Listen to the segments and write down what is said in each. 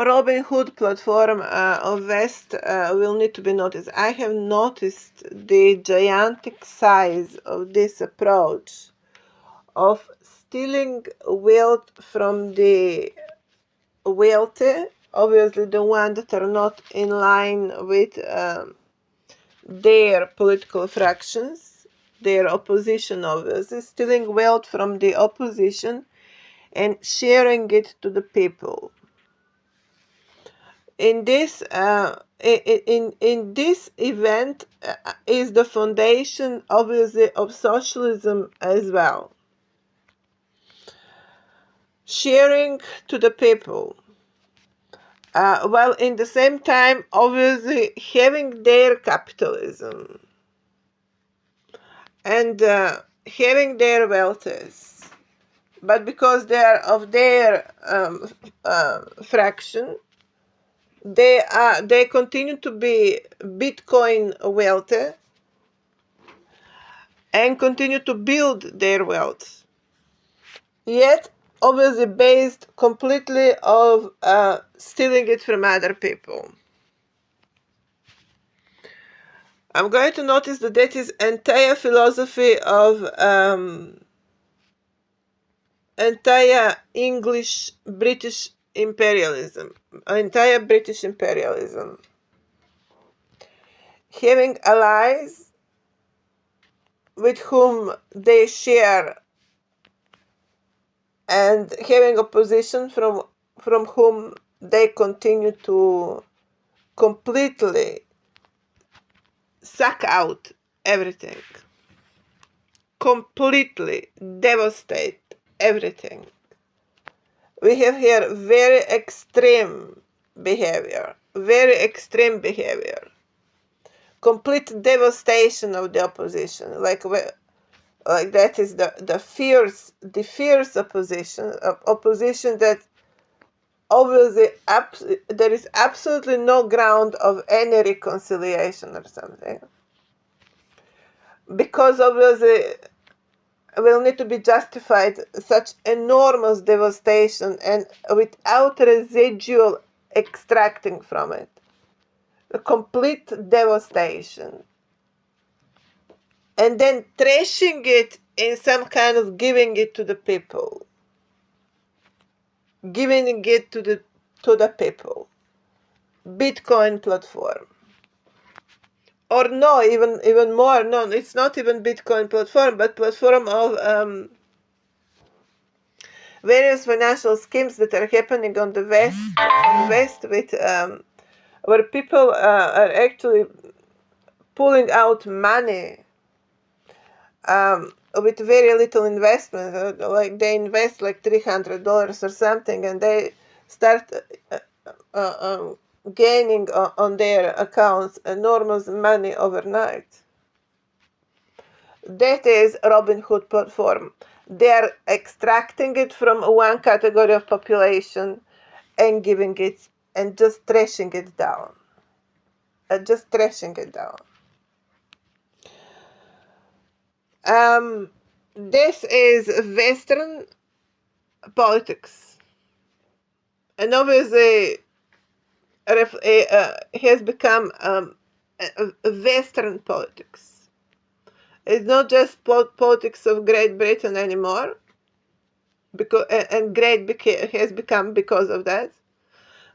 Robin Hood platform of West will need to be noticed. I have noticed the gigantic size of this approach of stealing wealth from the wealthy, obviously the ones that are not in line with their political fractions, their opposition, obviously, stealing wealth from the opposition and sharing it to the people. In this event is the foundation, obviously, of socialism as well. Sharing to the people, while in the same time, obviously, having their capitalism and having their wealthies, but because they are of their fraction, they continue to be Bitcoin wealthy and continue to build their wealth, yet obviously based completely of stealing it from other people. I'm going to notice that is entire philosophy of entire English British imperialism, entire British imperialism, having allies with whom they share and having opposition from whom they continue to completely suck out everything, completely devastate everything. We have here very extreme behavior, complete devastation of the opposition, like that is the fierce opposition that obviously there is absolutely no ground of any reconciliation or something, because obviously will need to be justified such enormous devastation and without residual extracting from it, a complete devastation, and then trashing it in some kind of giving it to the people, Bitcoin platform. Or no, even more. No, it's not even Bitcoin platform, but platform of various financial schemes that are happening on the West with where people are actually pulling out money with very little investment. Like they invest like $300 or something, and they start gaining on their accounts enormous money overnight. That is Robin Hood platform. They are extracting it from one category of population and giving it and just trashing it down. This is Western politics, and obviously has become Western politics. It's not just politics of Great Britain anymore, because and has become because of that,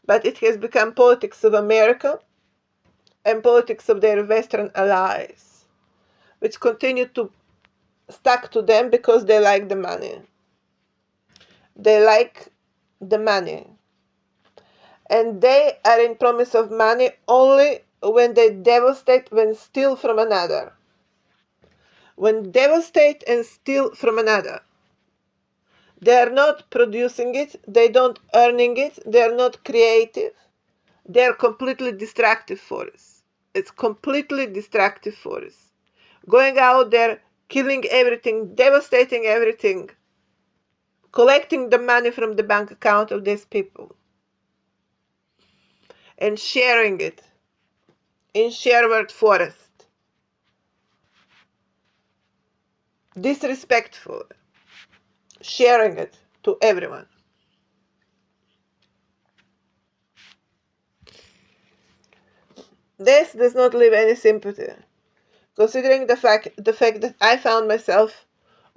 but it has become politics of America and politics of their Western allies, which continue to stuck to them because they like the money. They like the money. And they are in promise of money only when they devastate, when steal from another. When devastate and steal from another. They are not producing it, they don't earning it, they are not creative. They are completely destructive force. It's completely destructive force. Going out there, killing everything, devastating everything, collecting the money from the bank account of these people, and sharing it in Sherwood Forest. Disrespectful. Sharing it to everyone. This does not leave any sympathy, considering the fact that I found myself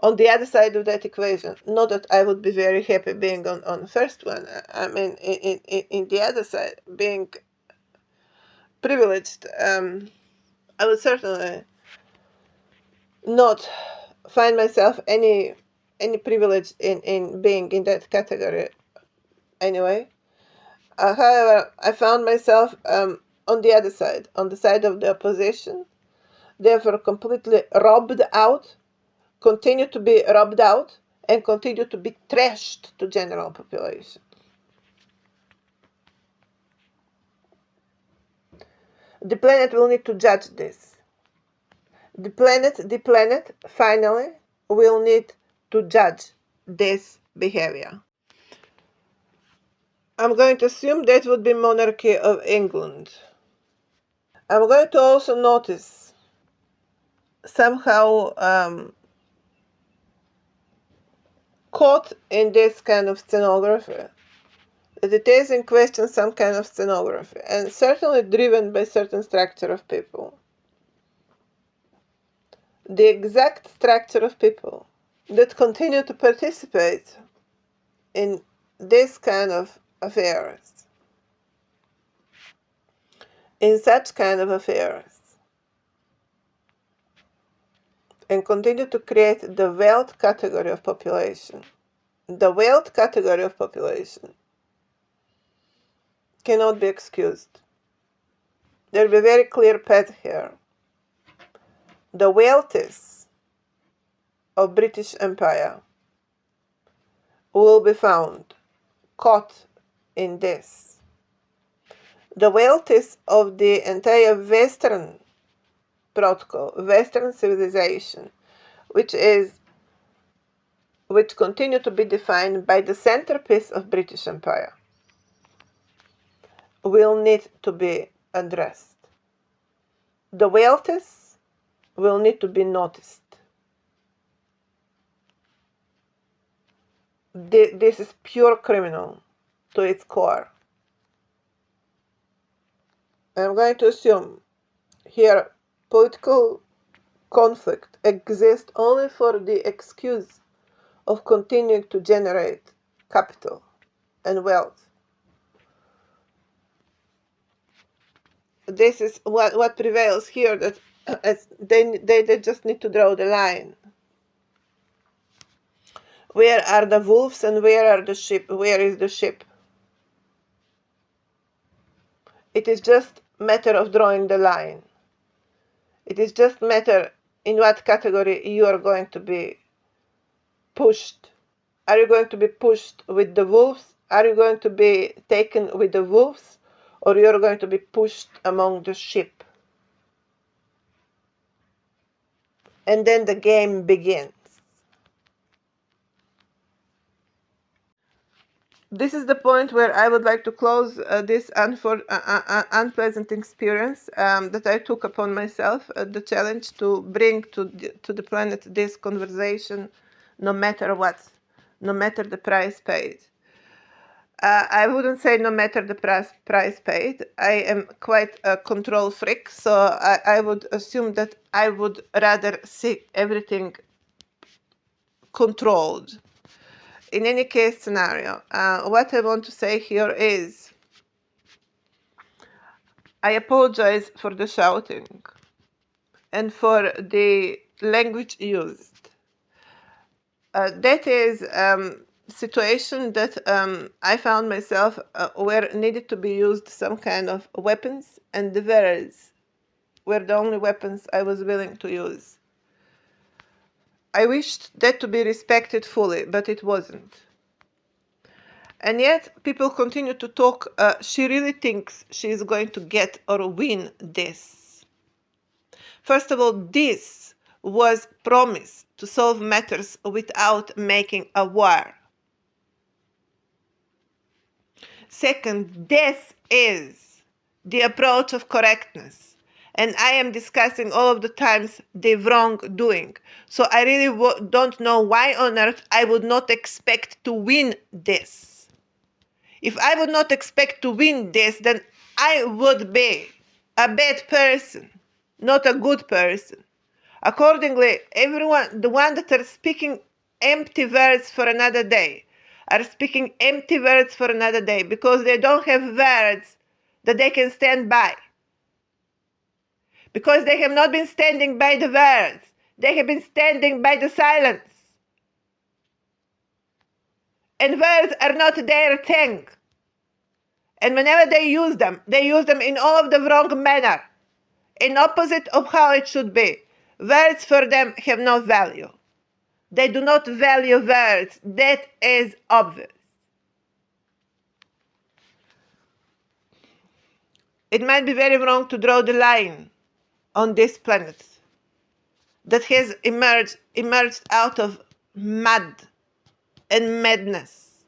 on the other side of that equation. Not that I would be very happy being on the first one. I mean, in the other side, being privileged, I would certainly not find myself any privilege in being in that category anyway. However, I found myself on the other side, on the side of the opposition, therefore completely robbed out, continue to be robbed out, and continue to be trashed to general population. The planet will need to judge this. The planet finally will need to judge this behavior. I'm going to assume that would be monarchy of England. I'm going to also notice somehow caught in this kind of scenography, that it is in question some kind of scenography, and certainly driven by certain structure of people. The exact structure of people that continue to participate in this kind of affairs, in such kind of affairs, and continue to create the wealth category of population. The wealth category of population cannot be excused. There will be a very clear path here. The wealthiest of British Empire will be found caught in this. The wealthiest of the entire Western protocol, Western civilization, which continue to be defined by the centerpiece of British Empire, will need to be addressed. The wealthiest will need to be noticed. This is pure criminal to its core. I'm going to assume here political conflict exists only for the excuse of continuing to generate capital and wealth. This is what prevails here, that they just need to draw the line. Where are the wolves and where are the sheep? Where is the sheep? It is just matter of drawing the line. It is just matter in what category you are going to be pushed. Are you going to be pushed with the wolves? Are you going to be taken with the wolves? Or you are going to be pushed among the sheep? And then the game begins. This is the point where I would like to close this unpleasant experience that I took upon myself, the challenge to bring to the planet this conversation, no matter what, no matter the price paid. I wouldn't say no matter the price paid. I am quite a control freak, so I would assume that I would rather see everything controlled. In any case scenario, what I want to say here is I apologize for the shouting and for the language used. That is situation that I found myself where needed to be used some kind of weapons, and the words were the only weapons I was willing to use. I wished that to be respected fully, but it wasn't. And yet people continue to talk, she really thinks she is going to get or win this. First of all, this was promise to solve matters without making a war. Second, this is the approach of correctness. And I am discussing all of the times the wrongdoing. So I really don't know why on earth I would not expect to win this. If I would not expect to win this, then I would be a bad person, not a good person. Accordingly, everyone, the one that are speaking empty words for another day, are speaking empty words for another day because they don't have words that they can stand by. Because they have not been standing by the words, they have been standing by the silence. And words are not their thing. And whenever they use them in all of the wrong manner, in opposite of how it should be. Words for them have no value. They do not value words. That is obvious. It might be very wrong to draw the line on this planet that has emerged out of mud and madness.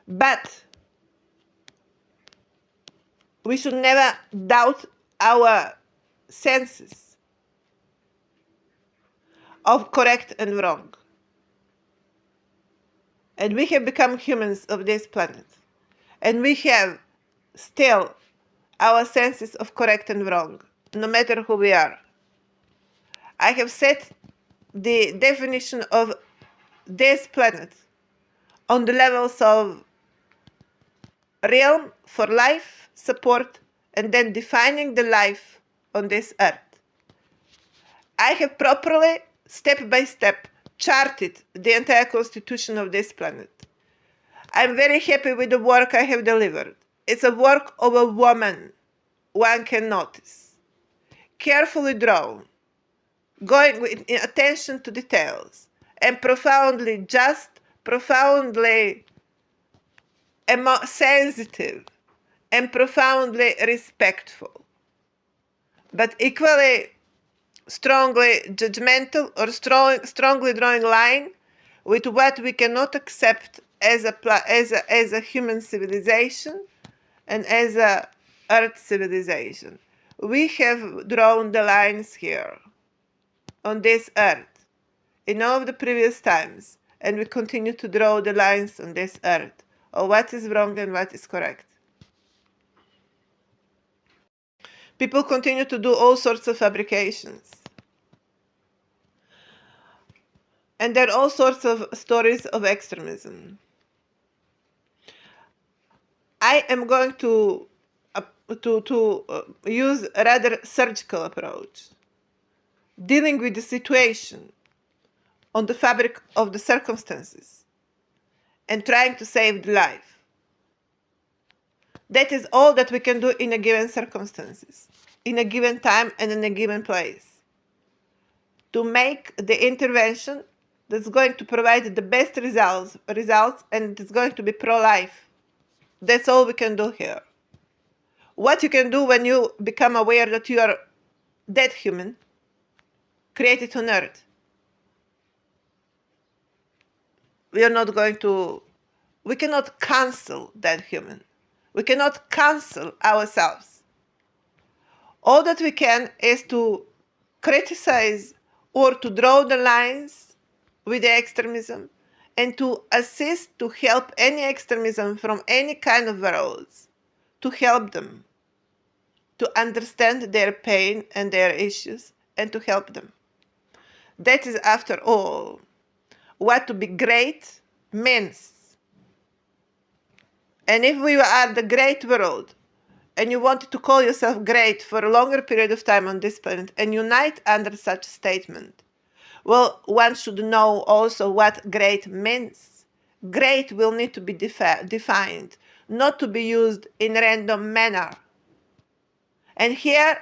But we should never doubt our senses of correct and wrong. And we have become humans of this planet. And we have still our senses of correct and wrong, no matter who we are. I have set the definition of this planet on the levels of realm for life support and then defining the life on this earth. I have properly, step by step, charted the entire constitution of this planet. I'm very happy with the work I have delivered. It's a work of a woman, one can notice. Carefully drawn, going with attention to details, and profoundly just, profoundly sensitive, and profoundly respectful, but equally strongly judgmental or strongly drawing line with what we cannot accept as a human civilization and as a earth civilization. We have drawn the lines here on this earth in all of the previous times, and we continue to draw the lines on this earth of what is wrong and what is correct. People continue to do all sorts of fabrications. And there are all sorts of stories of extremism. I am going to use a rather surgical approach, dealing with the situation on the fabric of the circumstances and trying to save the life. That is all that we can do in a given circumstances, in a given time and in a given place. To make the intervention that's going to provide the best results and it's going to be pro-life. That's all we can do here. What you can do when you become aware that you are that human, created on earth. We cannot cancel that human. We cannot cancel ourselves. All that we can is to criticize or to draw the lines with the extremism and to assist to help any extremism from any kind of worlds, to help them, to understand their pain and their issues and to help them. That is, after all, what to be great means. And if we are the great world, and you wanted to call yourself great for a longer period of time on this planet and unite under such a statement, well, one should know also what great means. Great will need to be defined, not to be used in random manner. And here,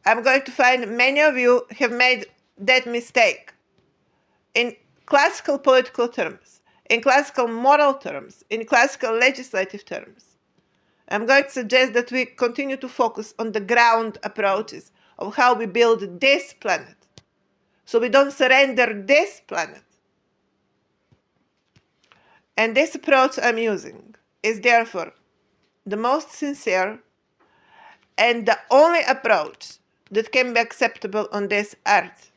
I'm going to find many of you have made that mistake. In classical political terms, in classical moral terms, in classical legislative terms, I'm going to suggest that we continue to focus on the ground approaches of how we build this planet, so we don't surrender this planet. And this approach I'm using is therefore the most sincere and the only approach that can be acceptable on this earth.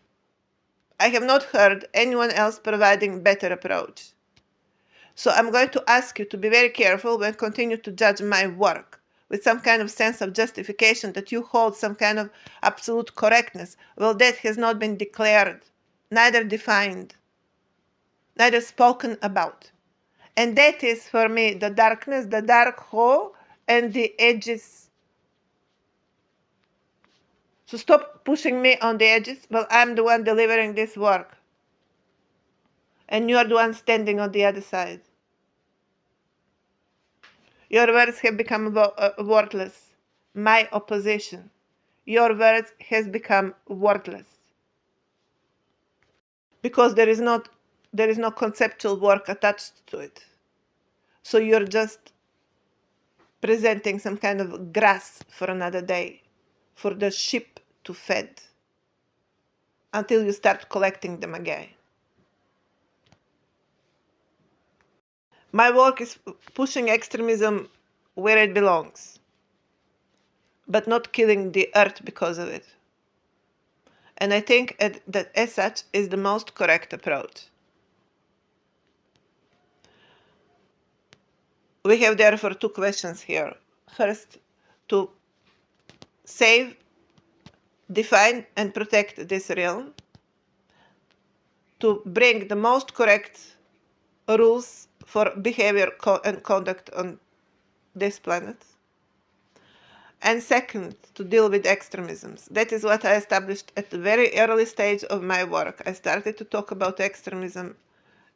I have not heard anyone else providing better approach. So I'm going to ask you to be very careful when continue to judge my work with some kind of sense of justification that you hold some kind of absolute correctness. Well, that has not been declared, neither defined, neither spoken about. And that is for me the darkness, the dark hole, and the edges. So stop pushing me on the edges. Well, I'm the one delivering this work. And you're the one standing on the other side. Your words have become worthless. My opposition. Your words has become worthless. Because there is no conceptual work attached to it. So you're just presenting some kind of grass for another day, for the sheep to feed, until you start collecting them again. My work is pushing extremism where it belongs, but not killing the earth because of it. And I think that as such is the most correct approach. We have therefore two questions here. First, to save, define, and protect this realm, to bring the most correct rules for behavior and conduct on this planet. And second, to deal with extremisms. That is what I established at the very early stage of my work. I started to talk about extremism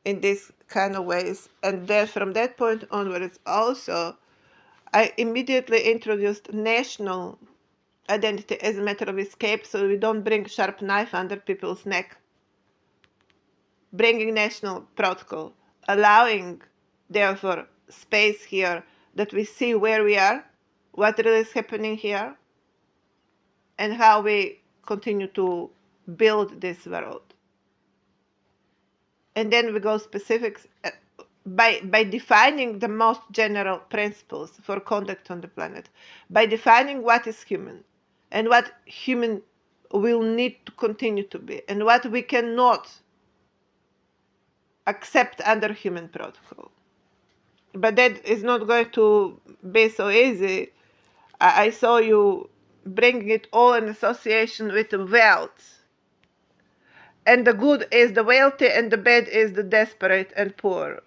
in these kind of ways. And then from that point onwards also, I immediately introduced national identity as a matter of escape, so we don't bring sharp knife under people's neck. Bringing national protocol, allowing, therefore, space here that we see where we are, what really is happening here, and how we continue to build this world. And then we go specifics by defining the most general principles for conduct on the planet, by defining what is human and what human will need to continue to be and what we cannot accept under human protocol. But that is not going to be so easy. I saw you bringing it all in association with wealth. And the good is the wealthy and the bad is the desperate and poor.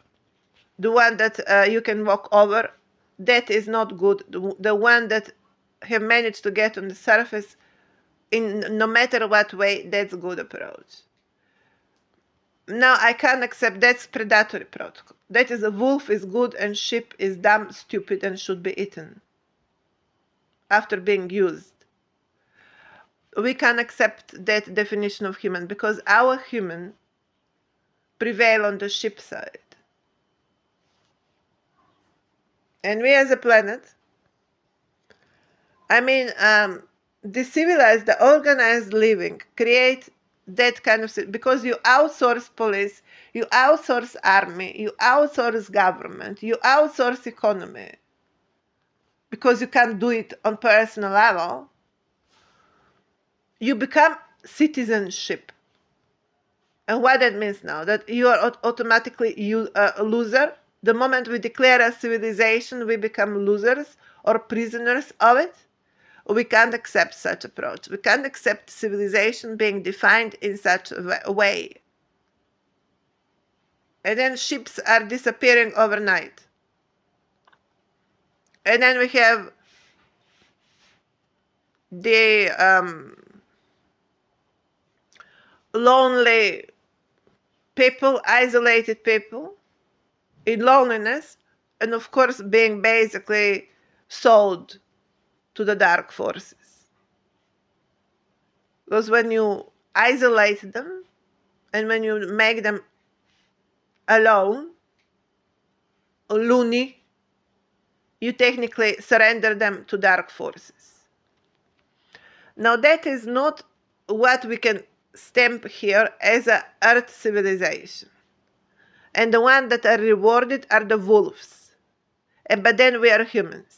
The one that you can walk over, that is not good. The one that have managed to get on the surface in no matter what way, that's good approach. Now I can't accept that's predatory protocol. That is a wolf is good and sheep is dumb, stupid, and should be eaten after being used. We can't accept that definition of human because our human prevail on the sheep side. And we as a planet, the civilized, the organized living create that kind of, because you outsource police, you outsource army, you outsource government, you outsource economy, because you can't do it on personal level, you become citizenship. And what that means now, that you are automatically a loser. The moment we declare a civilization, we become losers or prisoners of it. We can't accept such approach. We can't accept civilization being defined in such a way. And then ships are disappearing overnight. And then we have the lonely people, isolated people in loneliness, and of course being basically sold to the dark forces. Because when you isolate them and when you make them alone, loony, you technically surrender them to dark forces. Now that is not what we can stamp here as a earth civilization. And the ones that are rewarded are the wolves. But then we are humans.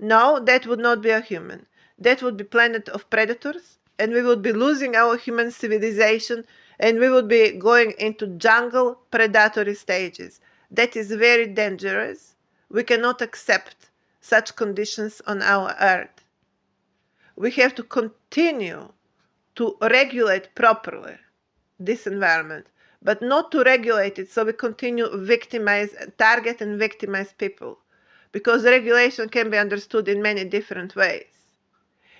No, that would not be a human. That would be planet of predators, and we would be losing our human civilization, and we would be going into jungle predatory stages. That is very dangerous. We cannot accept such conditions on our earth. We have to continue to regulate properly this environment, but not to regulate it so we continue target and victimize people, because regulation can be understood in many different ways.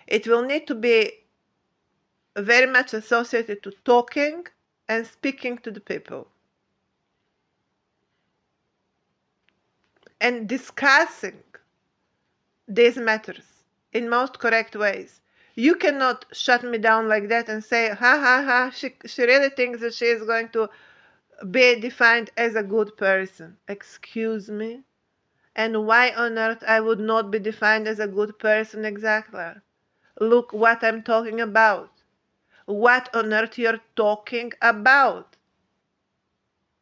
It will need to be very much associated to talking and speaking to the people and discussing these matters in most correct ways. You cannot shut me down like that and say, she really thinks that she is going to be defined as a good person. Excuse me? And why on earth I would not be defined as a good person exactly? Look what I'm talking about. What on earth you're talking about?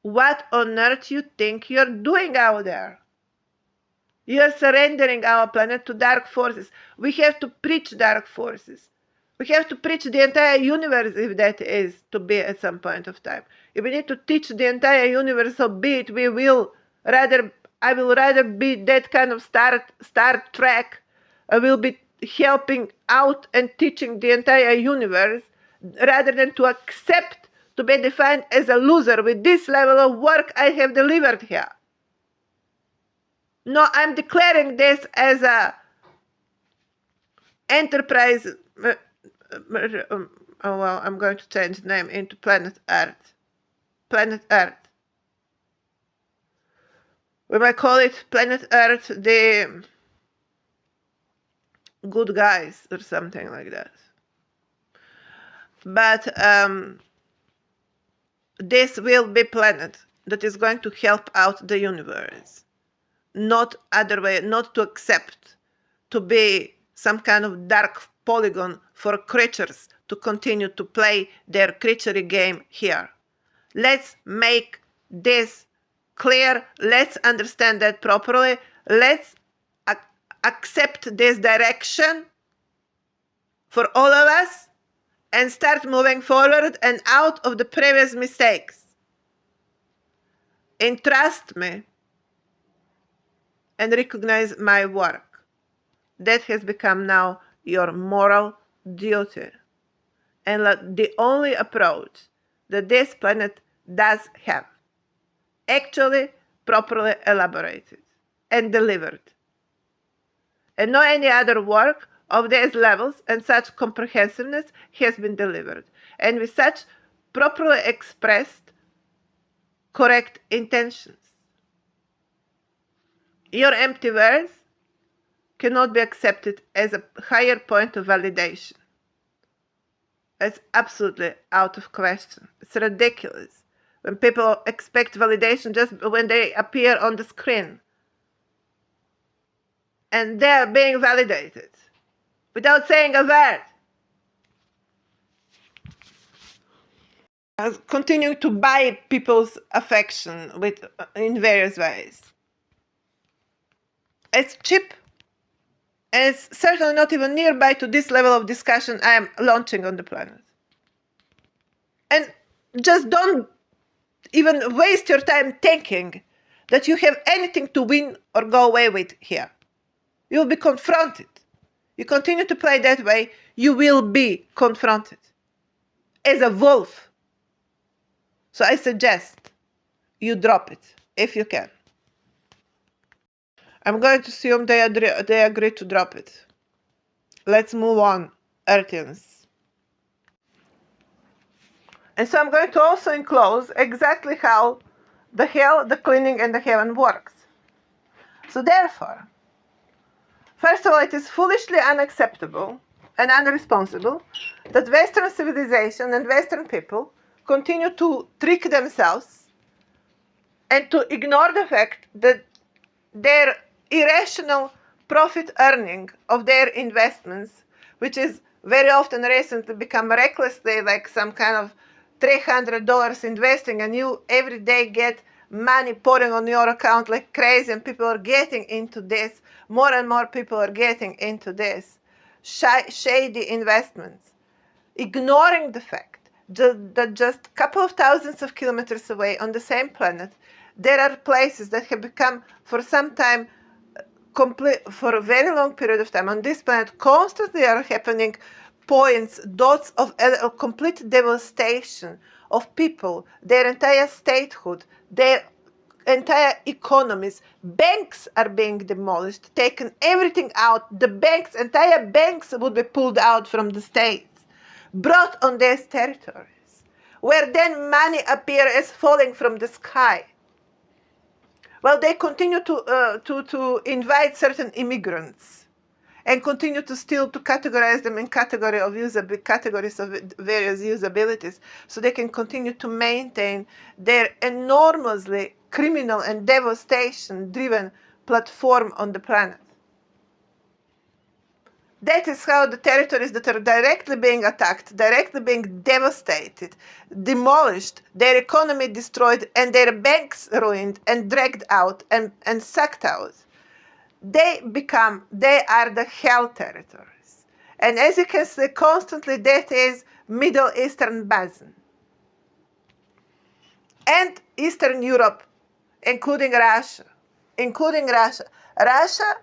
What on earth you think you're doing out there? You're surrendering our planet to dark forces. We have to preach dark forces. We have to preach the entire universe if that is to be at some point of time. If we need to teach the entire universe, so be it. I will rather be that kind of Star Trek. I will be helping out and teaching the entire universe rather than to accept to be defined as a loser with this level of work I have delivered here. No, I'm declaring this as a enterprise. I'm going to change the name into Planet Earth. Planet Earth. We might call it Planet Earth, the good guys or something like that. But this will be planet that is going to help out the universe. Not other way, not to accept to be some kind of dark polygon for creatures to continue to play their creaturey game here. Let's make this clear. Let's understand that properly. Let's accept this direction for all of us and start moving forward and out of the previous mistakes. And trust me and recognize my work. That has become now your moral duty. And the only approach that this planet does have, actually properly elaborated and delivered. And no any other work of these levels and such comprehensiveness has been delivered. And with such properly expressed correct intentions. Your empty words cannot be accepted as a higher point of validation. It's absolutely out of question. It's ridiculous when people expect validation just when they appear on the screen. And they're being validated without saying a word. Continue to buy people's affection in various ways. It's cheap. And it's certainly not even nearby to this level of discussion I am launching on the planet. And just don't even waste your time thinking that you have anything to win or go away with here. You will be confronted. You continue to play that way, you will be confronted as a wolf. So I suggest you drop it if you can. I'm going to assume they agree to drop it. Let's move on, Earthians. And so I'm going to also enclose exactly how the hell, the cleaning, and the heaven works. So therefore, first of all, it is foolishly unacceptable and unresponsible that Western civilization and Western people continue to trick themselves and to ignore the fact that their irrational profit earning of their investments, which is very often recently become recklessly like some kind of $300 investing, and you every day get money pouring on your account like crazy, and people are getting into this. More and more people are getting into this shady investments, ignoring the fact that just a couple of thousands of kilometers away on the same planet, There are places that have become, for some time, for a very long period of time on this planet, constantly are happening points, dots of complete devastation of people, their entire statehood, their entire economies. Banks are being demolished, taken everything out. The banks, entire banks would be pulled out from the states, brought on these territories, where then money appears as falling from the sky. Well, they continue to invite certain immigrants and continue to still to categorize them in categories of various usabilities, so they can continue to maintain their enormously criminal and devastation-driven platform on the planet. That is how the territories that are directly being attacked, directly being devastated, demolished, their economy destroyed, and their banks ruined and dragged out and sucked out, they are the hell territories. And as you can see constantly, that is Middle Eastern basin. And Eastern Europe, including Russia. Russia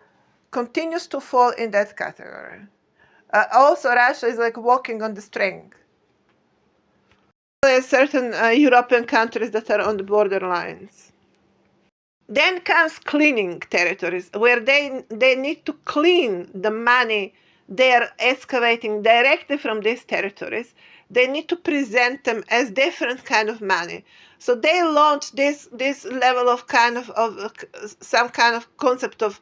continues to fall in that category. Also, Russia is like walking on the string. There are certain European countries that are on the borderlines. Then comes cleaning territories, where they need to clean the money they're excavating directly from these territories. They need to present them as different kind of money. So they launch this level of some kind of concept of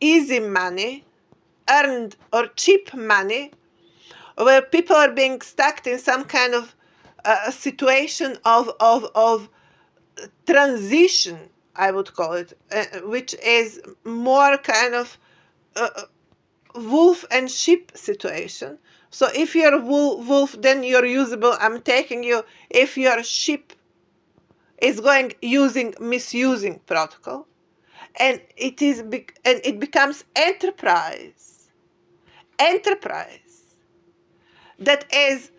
easy money, earned or cheap money, where people are being stuck in some kind of situation of transition, I would call it, which is more kind of wolf and sheep situation. So if you're wolf, then you're usable. I'm taking you. If you're sheep, is going misusing protocol, and it becomes enterprise that is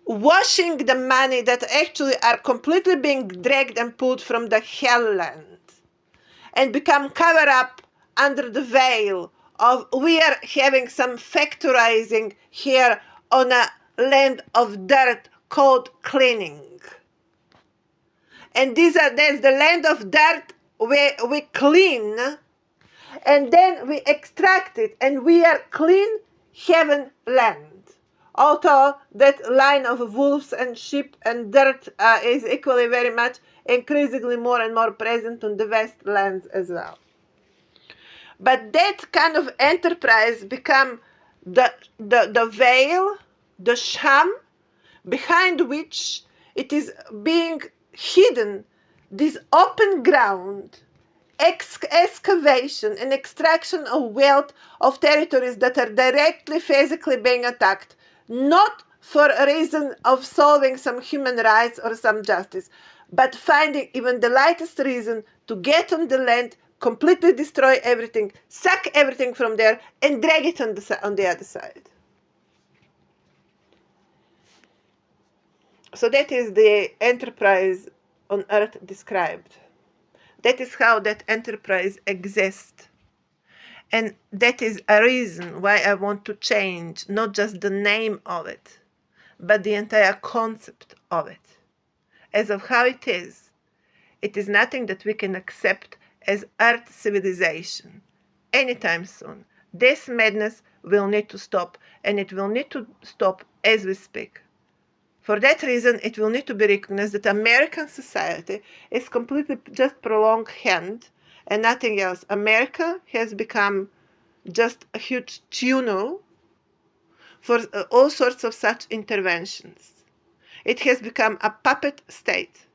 washing the money that actually are completely being dragged and pulled from the hell land and become covered up under the veil of we are having some factorizing here on a land of dirt called cleaning. And there's the land of dirt where we clean and then we extract it and we are clean heaven land. Although that line of wolves and sheep and dirt is equally very much increasingly more and more present on the West lands as well. But that kind of enterprise become the veil, the sham, behind which it is being hidden, this open ground, excavation and extraction of wealth of territories that are directly physically being attacked, not for a reason of solving some human rights or some justice, but finding even the lightest reason to get on the land, completely destroy everything, suck everything from there, and drag it on the other side. So that is the enterprise on Earth described. That is how that enterprise exists. And that is a reason why I want to change not just the name of it, but the entire concept of it. As of how it is nothing that we can accept as Earth civilization anytime soon. This madness will need to stop, and it will need to stop as we speak. For that reason, it will need to be recognized that American society is completely just prolonged hand and nothing else. America has become just a huge tunnel for all sorts of such interventions. It has become a puppet state,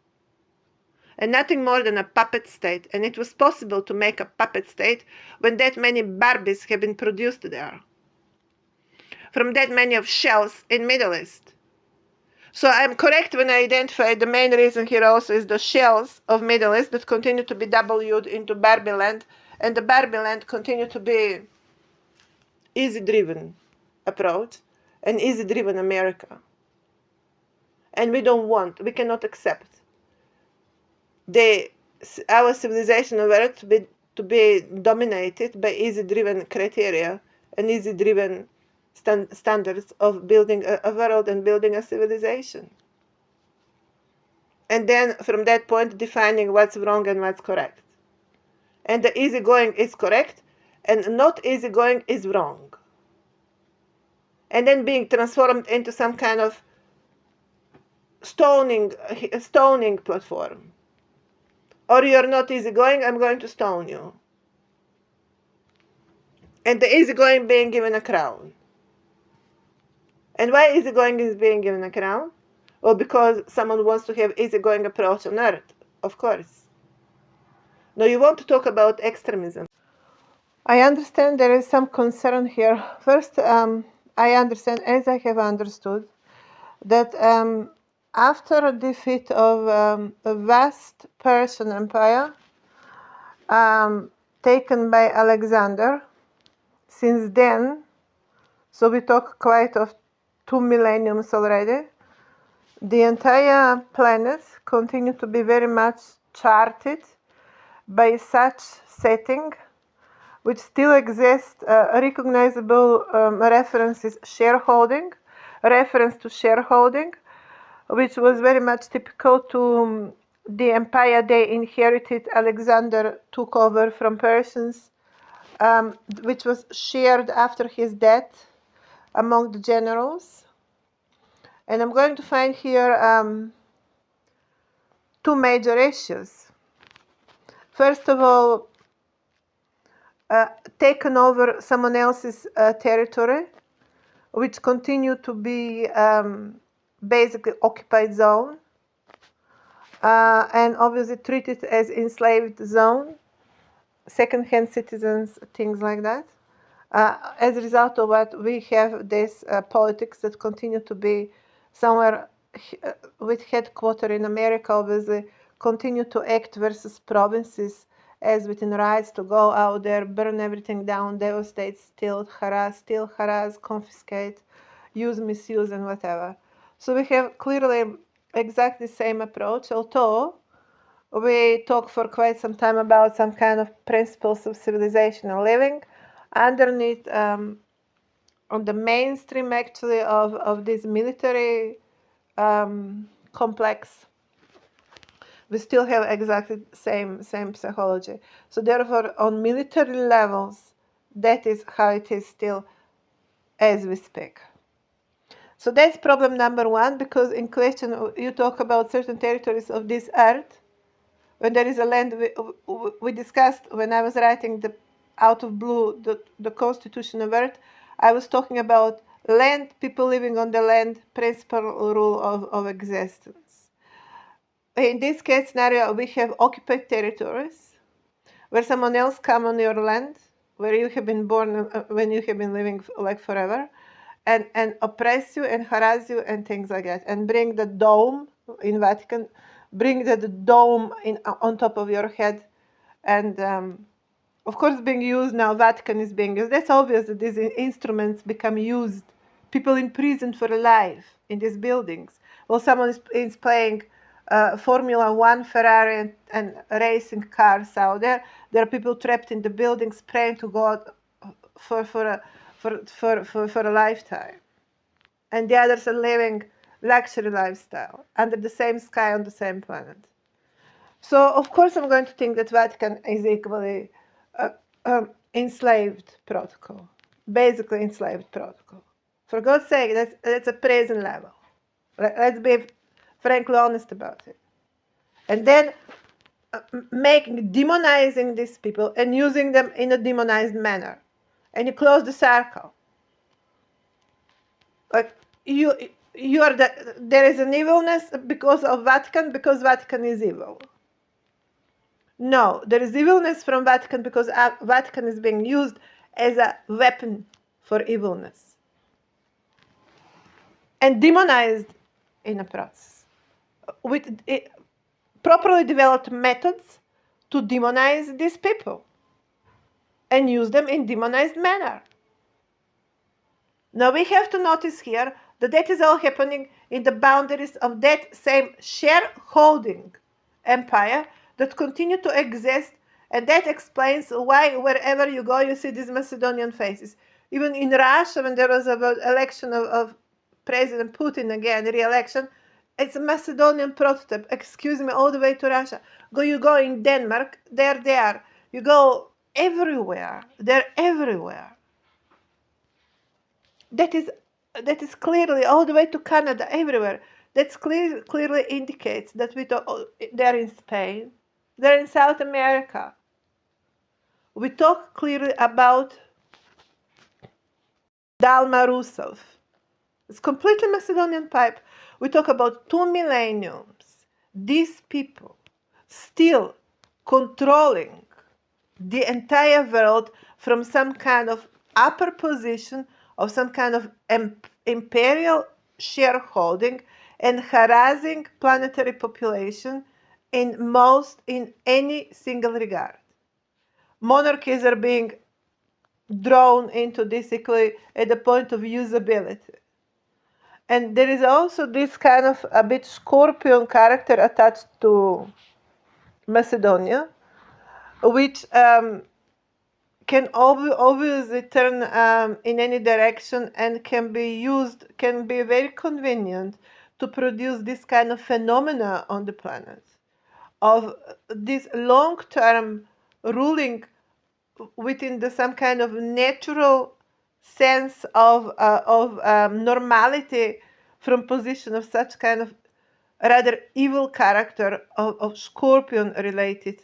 and nothing more than a puppet state. And it was possible to make a puppet state when that many Barbies have been produced there, from that many of shells in Middle East. So I'm correct when I identify the main reason here also is the shells of Middle East that continue to be W'd into Barbie land, and the Barbie land continue to be easy-driven approach and easy-driven America. And we cannot accept our civilization of Earth to be dominated by easy-driven criteria and easy-driven standards of building a world and building a civilization. And then from that point defining what's wrong and what's correct. And the easygoing is correct and not easygoing is wrong. And then being transformed into some kind of stoning platform. Or you're not easygoing, I'm going to stone you. And the easygoing being given a crown. And why easygoing is being given a crown? Well, because someone wants to have easygoing approach on Earth, of course. Now you want to talk about extremism. I understand there is some concern here. First, I understand, as I have understood, that after a defeat of a vast Persian Empire taken by Alexander, since then, so we talk quite of 2 millenniums already, the entire planet continued to be very much charted by such setting which still exists, recognizable references reference to shareholding, which was very much typical to the empire they inherited. Alexander took over from Persians, which was shared after his death among the generals. And I'm going to find here two major issues. First of all, taken over someone else's territory, which continued to be basically occupied zone, and obviously treated as enslaved zone, second-hand citizens, things like that. As a result of what we have this politics that continue to be somewhere with headquarters in America, obviously, continue to act versus provinces as within rights to go out there, burn everything down, devastate, steal, harass, confiscate, use, misuse, and whatever. So we have clearly exactly the same approach, although we talk for quite some time about some kind of principles of civilizational living. Underneath, on the mainstream actually of this military complex, we still have exactly the same psychology. So therefore, on military levels, that is how it is still as we speak. So that's problem number one, because in question you talk about certain territories of this earth. When there is a land, we discussed when I was writing out of blue the Constitution of Earth, I was talking about land, people living on the land, principal rule of existence. In this case scenario, we have occupied territories where someone else come on your land, where you have been born, when you have been living like forever, and oppress you and harass you and things like that, and bring the dome in Vatican, bring the dome on top of your head, and of course being used now, Vatican is being used. That's obvious that these instruments become used. People imprisoned for life in these buildings. Well, someone is playing Formula One, Ferrari, and racing cars out there. There are people trapped in the buildings praying to God for a lifetime. And the others are living luxury lifestyle under the same sky on the same planet. So of course I'm going to think that Vatican is equally enslaved protocol, basically enslaved protocol. For God's sake, that's a prison level. Let's be frankly honest about it. And then demonizing these people and using them in a demonized manner. And you close the circle. Like there is an evilness because of Vatican, because Vatican is evil. No, there is evilness from Vatican because Vatican is being used as a weapon for evilness and demonized in a process with properly developed methods to demonize these people and use them in demonized manner. Now we have to notice here that is all happening in the boundaries of that same shareholding empire that continue to exist, and that explains why wherever you go you see these Macedonian faces. Even in Russia, when there was about election of President Putin again, re-election, it's a Macedonian prototype. Excuse me, all the way to Russia. You go in Denmark, they're there. You go everywhere. They're everywhere. That is clearly all the way to Canada, everywhere. That clearly indicates that they're in Spain, they're in South America. We talk clearly about Dalma Rusov. It's completely Macedonian pipe. We talk about 2 millenniums. These people still controlling the entire world from some kind of upper position of some kind of imperial shareholding and harassing planetary population in any single regard. Monarchies are being drawn into this at the point of usability. And there is also this kind of a bit scorpion character attached to Macedonia, which can obviously turn in any direction and can be very convenient to produce this kind of phenomena on the planet of this long-term ruling within some kind of natural sense of normality from position of such kind of rather evil character of scorpion related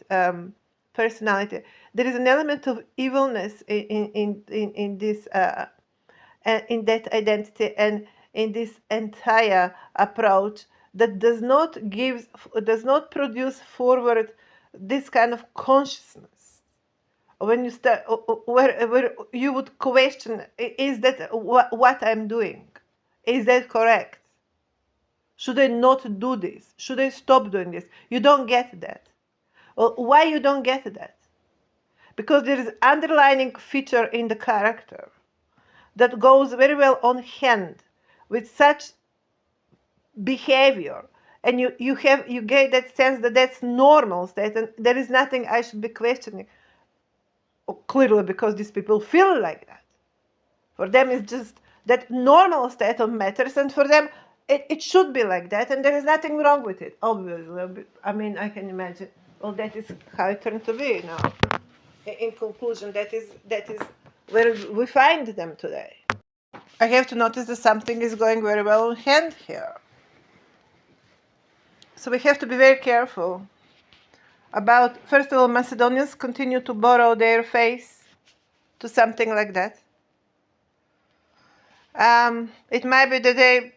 personality. There is an element of evilness in this in that identity and in this entire approach that does not produce forward this kind of consciousness. When you start, where you would question, is that what I'm doing? Is that correct? Should I not do this? Should I stop doing this? You don't get that. Well, why you don't get that? Because there is underlying feature in the character that goes very well on hand with such behavior, and you get that sense that that's normal state, and there is nothing I should be questioning. Clearly, because these people feel like that. For them, it's just that normal state of matters, and for them, it should be like that, and there is nothing wrong with it. Obviously, I mean, I can imagine. Well, that is how it turned to be now. In conclusion, that is where we find them today. I have to notice that something is going very well in hand here. So we have to be very careful about, first of all, Macedonians continue to borrow their face to something like that. It might be that they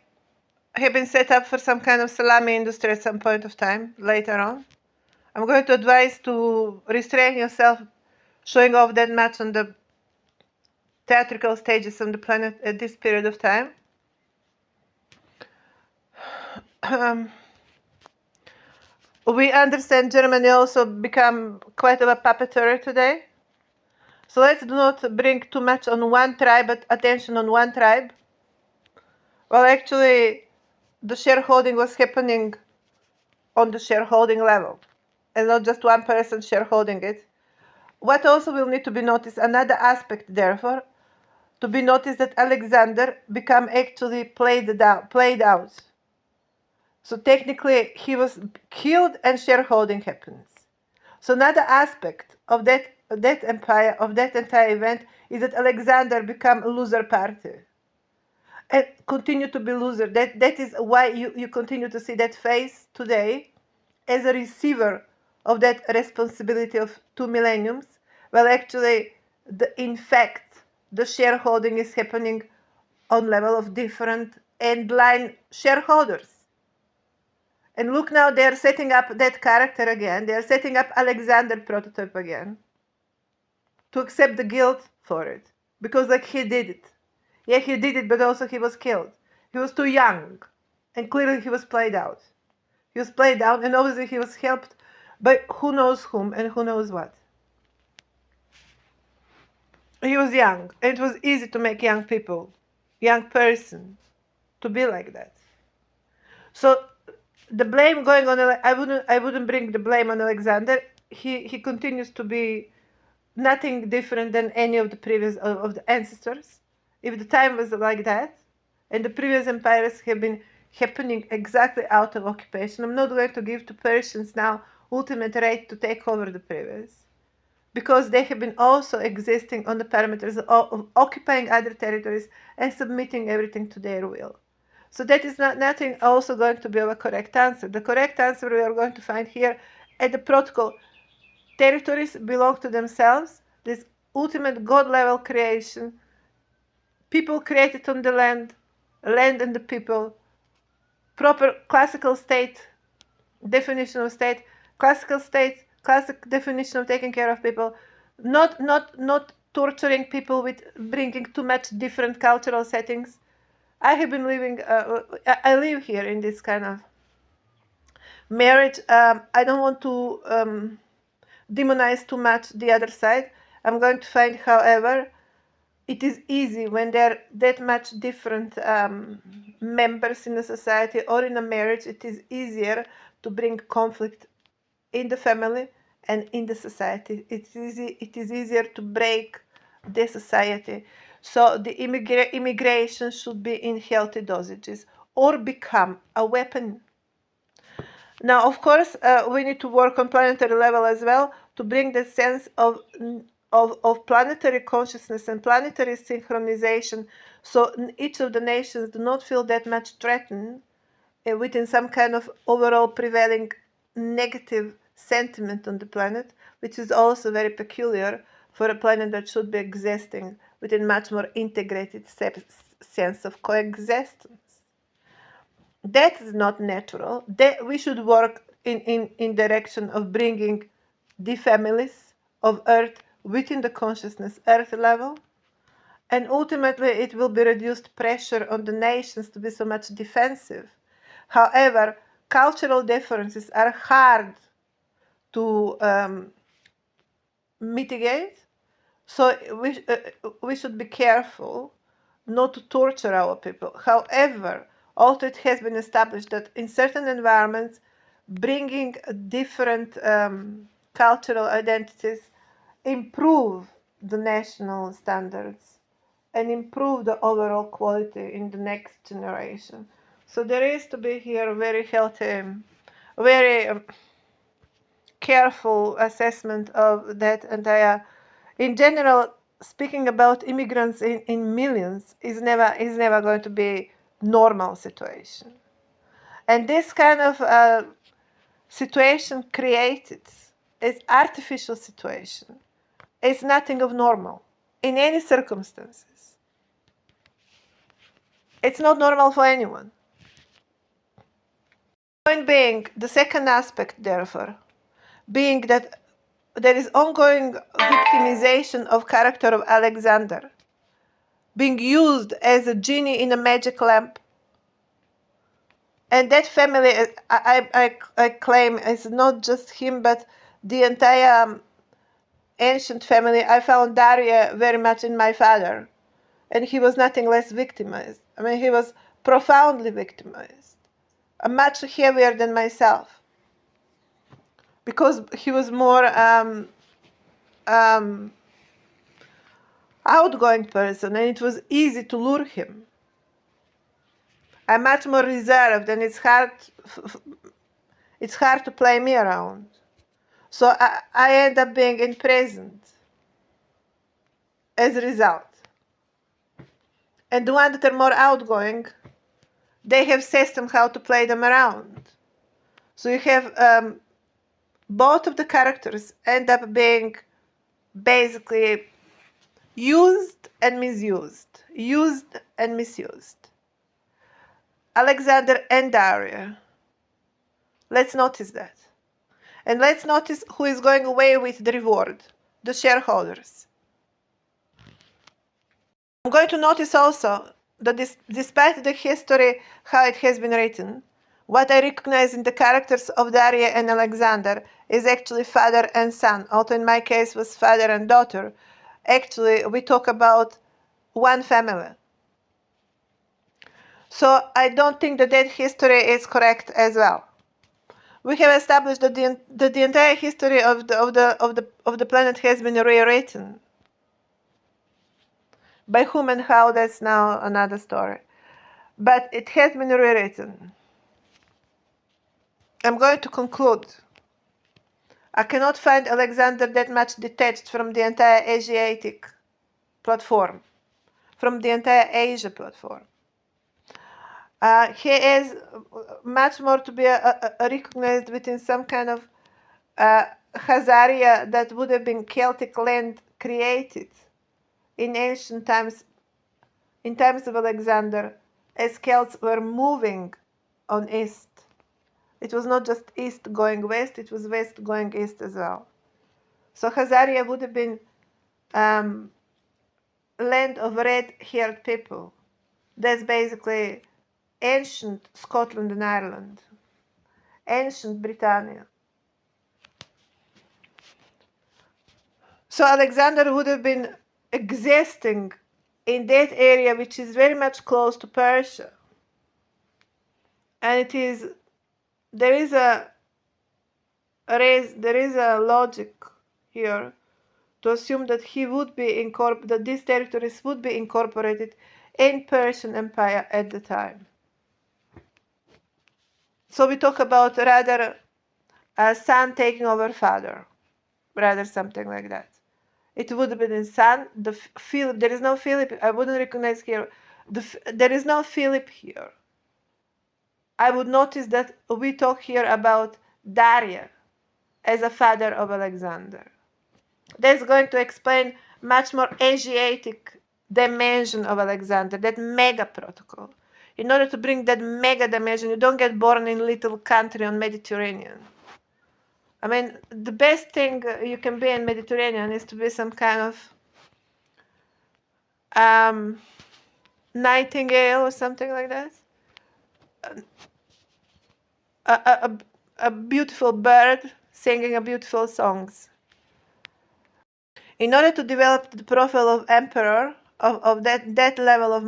have been set up for some kind of salami industry at some point of time later on. I'm going to advise to restrain yourself showing off that much on the theatrical stages on the planet at this period of time. We understand Germany also become quite of a puppeteer today. So let's not bring too much on one tribe, but attention on one tribe. Well, actually, the shareholding was happening on the shareholding level, and not just one person shareholding it. What also will need to be noticed, another aspect, therefore, to be noticed that Alexander become actually played out. So technically, he was killed and shareholding happens. So another aspect of that empire, of that entire event, is that Alexander become a loser party and continue to be loser. That is why you continue to see that face today as a receiver of that responsibility of 2 millenniums. Well, actually, in fact, the shareholding is happening on level of different end-line shareholders. And look now, they are setting up that character again. They are setting up Alexander prototype again to accept the guilt for it. Because like he did it. Yeah, he did it, but also he was killed. He was too young. And clearly he was played out. He was played out, and obviously he was helped by who knows whom and who knows what. He was young, and it was easy to make young people, young person, to be like that. So the blame going on, I wouldn't bring the blame on Alexander. He continues to be nothing different than any of the previous of the ancestors. If the time was like that, and the previous empires have been happening exactly out of occupation, I'm not going to give to Persians now ultimate right to take over the previous, because they have been also existing on the parameters of occupying other territories and submitting everything to their will. So that is nothing also going to be a correct answer. The correct answer we are going to find here at the protocol. Territories belong to themselves. This ultimate God level creation. People created on the land and the people. Proper classical state, definition of state, classic definition of taking care of people. Not torturing people with bringing too much different cultural settings. I have been living, I live here in this kind of marriage. I don't want to demonize too much the other side. I'm going to find, however, it is easy when there are that much different members in a society or in a marriage. It is easier to bring conflict in the family and in the society. It is easier to break the society. So the immigration should be in healthy dosages or become a weapon. Now, of course, we need to work on planetary level as well to bring the sense of planetary consciousness and planetary synchronization, so each of the nations do not feel that much threatened within some kind of overall prevailing negative sentiment on the planet, which is also very peculiar for a planet that should be existing within much more integrated sense of coexistence. That is not natural. That we should work in direction of bringing the families of Earth within the consciousness Earth level, and ultimately it will be reduced pressure on the nations to be so much defensive. However, cultural differences are hard to mitigate, so we should be careful not to torture our people. However, also it has been established that in certain environments, bringing different cultural identities improve the national standards and improve the overall quality in the next generation. So there is to be here a very healthy, very careful assessment of that entire. In general, speaking about immigrants in millions is never going to be normal situation, and this kind of situation created is artificial situation. It's nothing of normal in any circumstances. It's not normal for anyone. Point being, the second aspect, therefore, being that there is ongoing victimization of character of Alexander, being used as a genie in a magic lamp. And that family, I claim, is not just him, but the entire ancient family. I found Daria very much in my father, and he was nothing less victimized. I mean, he was profoundly victimized, much heavier than myself, because he was more outgoing person, and it was easy to lure him. I'm much more reserved, and it's hard to play me around. So I end up being imprisoned as a result. And the ones that are more outgoing, they have system how to play them around. So you have both of the characters end up being basically used and misused. Used and misused. Alexander and Daria. Let's notice that. And let's notice who is going away with the reward. The shareholders. I'm going to notice also that despite the history, how it has been written, what I recognize in the characters of Daria and Alexander is actually father and son. Although in my case was father and daughter. Actually, we talk about one family. So I don't think that history is correct as well. We have established that the entire history of the planet has been rewritten. By whom and how, that's now another story. But it has been rewritten. I'm going to conclude. I cannot find Alexander that much detached from the entire Asiatic platform, from the entire Asia platform. He is much more to be recognized within some kind of Khazaria that would have been Celtic land created in ancient times, in times of Alexander, as Celts were moving on east. It was not just east going west, it was west going east as well. So Khazaria would have been land of red-haired people. That's basically ancient Scotland and Ireland, ancient Britannia. So Alexander would have been existing in that area which is very much close to Persia. And there is a logic here to assume that that these territories would be incorporated in Persian Empire at the time. So we talk about rather a son taking over father, rather something like that. It would have been a son. There is no Philip. I wouldn't recognize here. There is no Philip here. I would notice that we talk here about Daria as a father of Alexander. That's going to explain much more Asiatic dimension of Alexander, that mega protocol. In order to bring that mega dimension, you don't get born in a little country on Mediterranean. I mean, the best thing you can be in Mediterranean is to be some kind of nightingale or something like that. A beautiful bird singing a beautiful songs. In order to develop the profile of emperor of that level of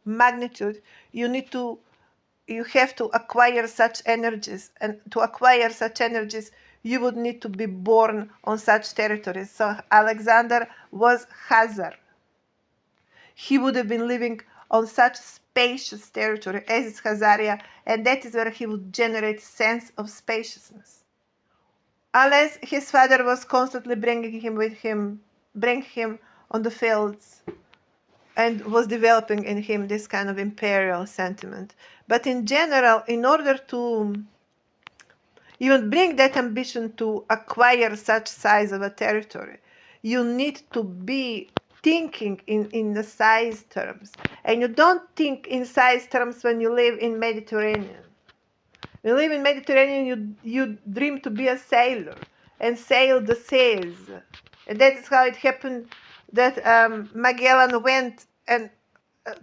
magnitude, you have to acquire such energies, and to acquire such energies you would need to be born on such territories. So Alexander was Khazar. He would have been living on such spacious territory as is Khazaria, and that is where he would generate sense of spaciousness. Unless his father was constantly bringing him on the fields and was developing in him this kind of imperial sentiment. But in general, in order to even bring that ambition to acquire such size of a territory, you need to be thinking in the size terms. And you don't think in size terms when you live in Mediterranean. When you live in Mediterranean, you dream to be a sailor and sail the seas. And that is how it happened that Magellan went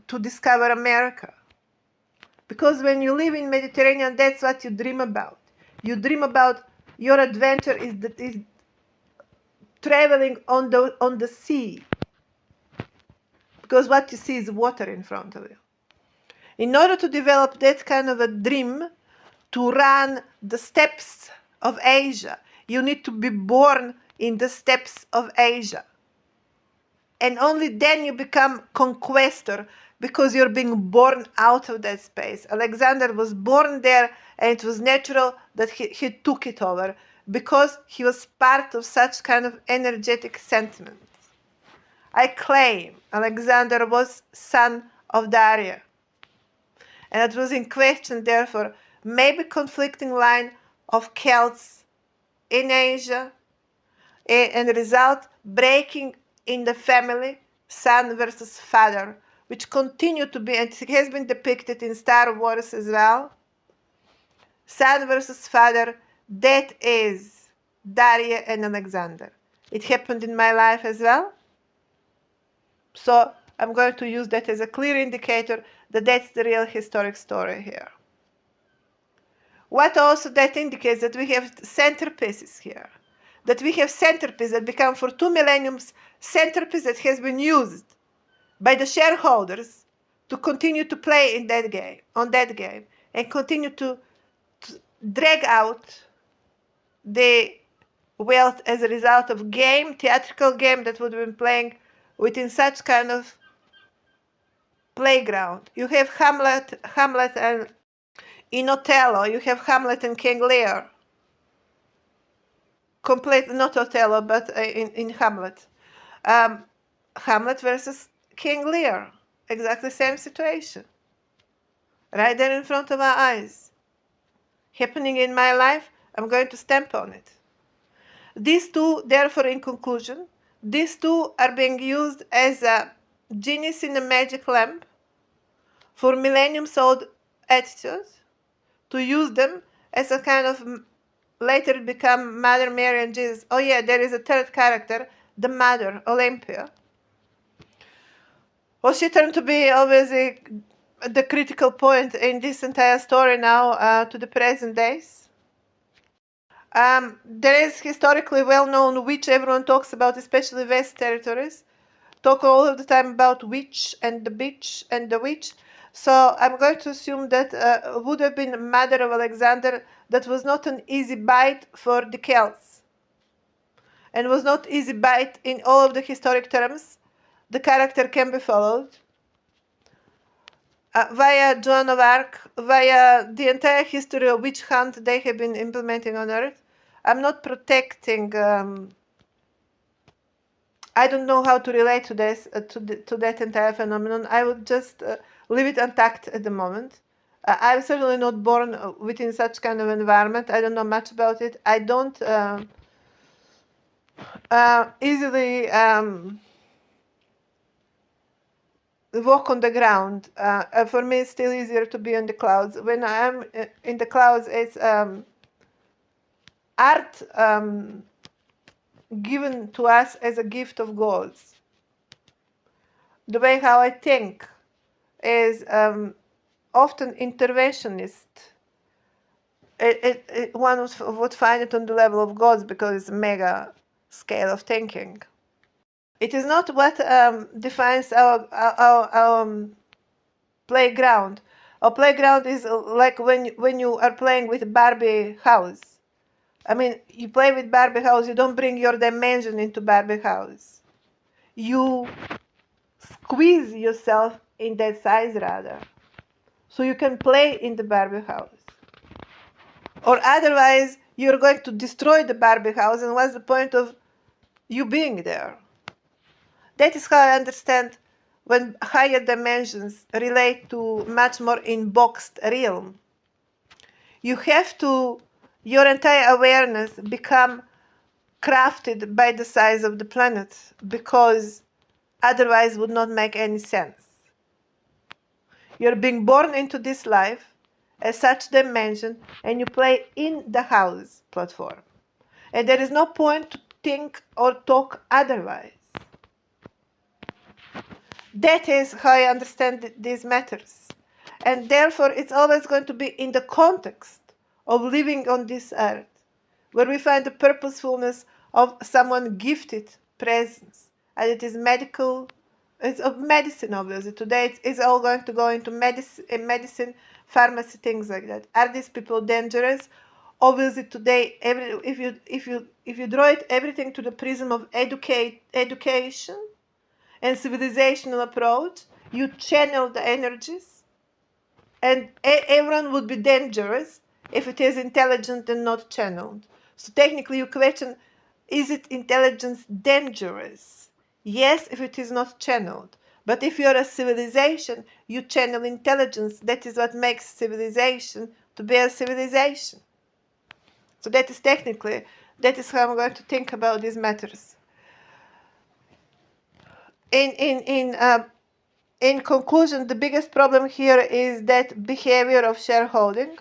to discover America. Because when you live in Mediterranean, that's what you dream about. You dream about your adventure is traveling on the sea. Because what you see is water in front of you. In order to develop that kind of a dream, to run the steppes of Asia, you need to be born in the steppes of Asia. And only then you become conquestor, because you're being born out of that space. Alexander was born there, and it was natural that he took it over, because he was part of such kind of energetic sentiment. I claim Alexander was son of Daria. And it was in question, therefore, maybe conflicting line of Celts in Asia, and the result breaking in the family, son versus father, which continue to be, and it has been depicted in Star Wars as well. Son versus father, that is Daria and Alexander. It happened in my life as well. So I'm going to use that as a clear indicator that that's the real historic story here. What also that indicates that we have centerpieces here. That we have centerpiece that become for 2 millenniums centerpiece that has been used by the shareholders to continue to play in that game, on that game, and continue to drag out the wealth as a result of theatrical game that would have been playing within such kind of playground. You have Hamlet and in Othello, you have Hamlet and King Lear. Not Othello, but in Hamlet. Hamlet versus King Lear. Exactly the same situation. Right there in front of our eyes. Happening in my life, I'm going to stamp on it. These two, therefore, in conclusion, these two are being used as a genius in a magic lamp for millenniums-old attitudes, to use them as a kind of later become Mother Mary and Jesus. Oh yeah, there is a third character, the mother, Olympia. Well, she turned to be obviously the critical point in this entire story now to the present days. There is historically well known witch everyone talks about, especially West territories. Talk all of the time about witch and the bitch and the witch. So I'm going to assume that would have been mother of Alexander. That was not an easy bite for the Celts, and was not easy bite in all of the historic terms. The character can be followed via Joan of Arc, via the entire history of witch hunt they have been implementing on Earth. I'm not protecting. I don't know how to relate to this, to that entire phenomenon. I would just leave it intact at the moment. I'm certainly not born within such kind of environment. I don't know much about it. I don't easily walk on the ground. For me, it's still easier to be on the clouds. When I am in the clouds, it's art given to us as a gift of gods. The way how I think is often interventionist. One would find it on the level of gods because it's a mega scale of thinking. It is not what defines our playground. Our playground is like when you are playing with Barbie house. I mean, you play with Barbie house, you don't bring your dimension into Barbie house. You squeeze yourself in that size rather, so you can play in the Barbie house. Or otherwise, you're going to destroy the Barbie house, and what's the point of you being there? That is how I understand when higher dimensions relate to much more in-boxed realm. You have to, your entire awareness become crafted by the size of the planet, because otherwise would not make any sense. You're being born into this life as such dimension, and you play in the house platform. And there is no point to think or talk otherwise. That is how I understand these matters. And therefore, it's always going to be in the context of living on this earth, where we find the purposefulness of someone gifted presence. And it is medical, it's of medicine, obviously. Today, it's all going to go into medicine, pharmacy, things like that. Are these people dangerous? Obviously, today, if you draw it everything to the prism of education and civilizational approach, you channel the energies, and everyone would be dangerous if it is intelligent and not channeled. So technically you question, is it intelligence dangerous? Yes, if it is not channeled. But if you're a civilization, you channel intelligence. That is what makes civilization to be a civilization. So that is technically, that is how I'm going to think about these matters. In conclusion, the biggest problem here is that behavior of shareholding.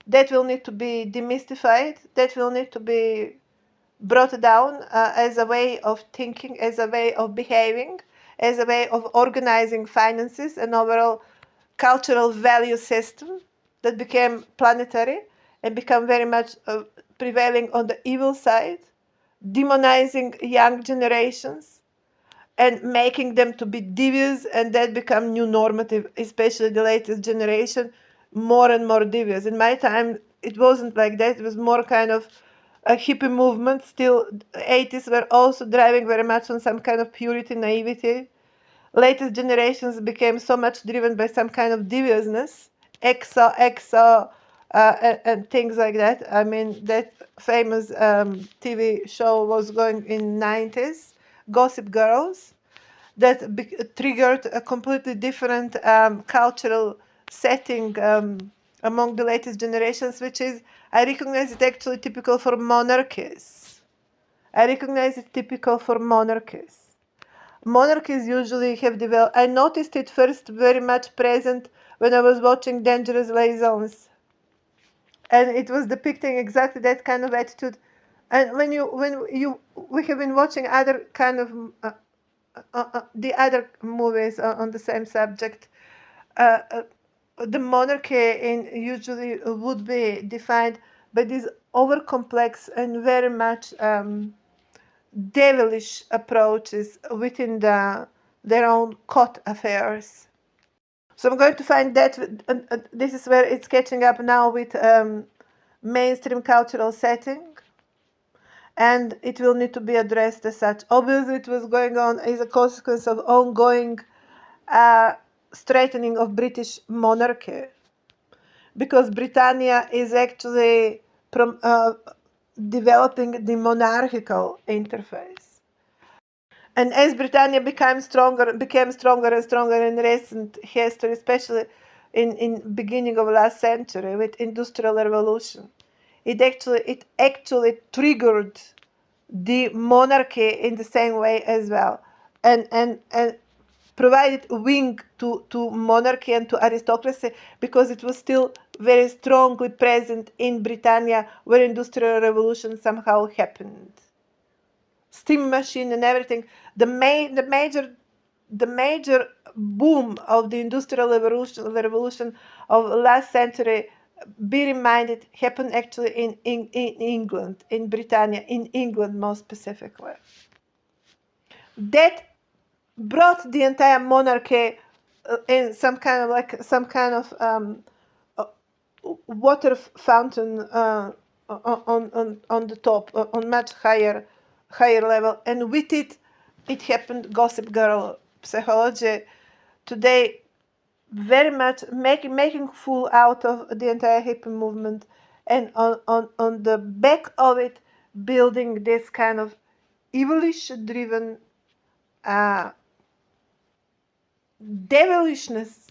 That will need to be demystified. That will need to be brought down as a way of thinking, as a way of behaving, as a way of organizing finances and overall cultural value system that became planetary and become very much prevailing on the evil side, demonizing young generations and making them to be devious, and that become new normative, especially the latest generation, more and more devious. In my time, it wasn't like that. It was more kind of a hippie movement. Still, 80s were also driving very much on some kind of purity, naivety. Latest generations became so much driven by some kind of deviousness, exo, and things like that. I mean, that famous TV show was going in 90s, Gossip Girls, that triggered a completely different cultural setting among the latest generations, which is, I recognize it actually typical for monarchies. I recognize it typical for monarchies. Monarchies usually have developed. I noticed it first very much present when I was watching Dangerous Liaisons, and it was depicting exactly that kind of attitude. And we have been watching other kind of the other movies on the same subject. Uh, uh, the monarchy in usually would be defined by these over complex and very much devilish approaches within their own court affairs. So I'm going to find that this is where it's catching up now with mainstream cultural setting, and it will need to be addressed as such. Obviously, it was going on as a consequence of ongoing strengthening of British monarchy, because Britannia is actually developing the monarchical interface. And as Britannia became stronger and stronger in recent history, especially in beginning of last century with Industrial Revolution, it actually triggered the monarchy in the same way as well, and provided wing to monarchy and to aristocracy, because it was still very strongly present in Britannia, where Industrial Revolution somehow happened. Steam machine and everything. The major boom of the Industrial Revolution of last century, be reminded, happened actually in England, in Britannia, in England more specifically. That brought the entire monarchy in some kind of water fountain on the top, on much higher level, and with it happened Gossip Girl psychology today, very much making fool out of the entire hippie movement, and on the back of it building this kind of evilish driven devilishness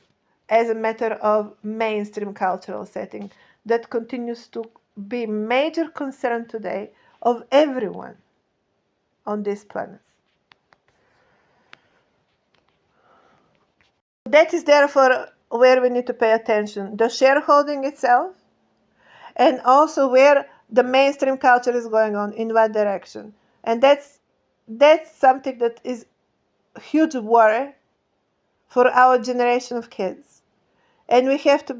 as a matter of mainstream cultural setting that continues to be major concern today of everyone on this planet. That is therefore where we need to pay attention. The shareholding itself, and also where the mainstream culture is going on, in what direction. And that's something that is a huge worry for our generation of kids. And we have to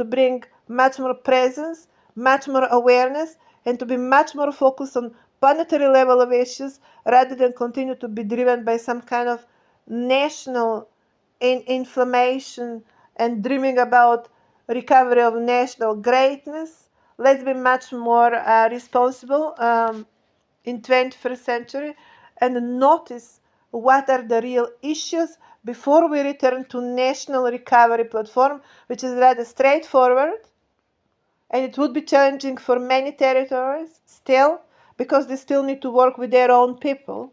bring much more presence, much more awareness, and to be much more focused on planetary level of issues, rather than continue to be driven by some kind of national inflammation and dreaming about recovery of national greatness. Let's be much more responsible in 21st century, and notice what are the real issues before we return to national recovery platform, which is rather straightforward, and it would be challenging for many territories still, because they still need to work with their own people,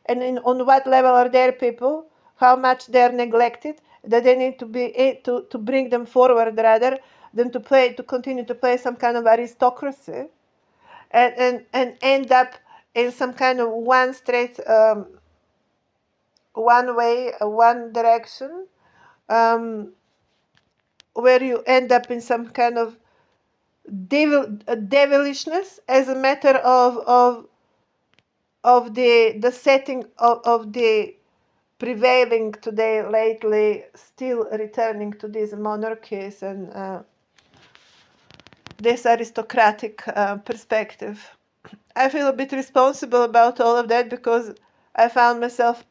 and on what level are their people, how much they're neglected, that they need to be to bring them forward, rather than to continue to play some kind of aristocracy, and end up in some kind of one straight one way, one direction, um, where you end up in some kind of devilishness as a matter of the setting of the prevailing today, lately, still returning to these monarchies and this aristocratic perspective. I feel a bit responsible about all of that, because I found myself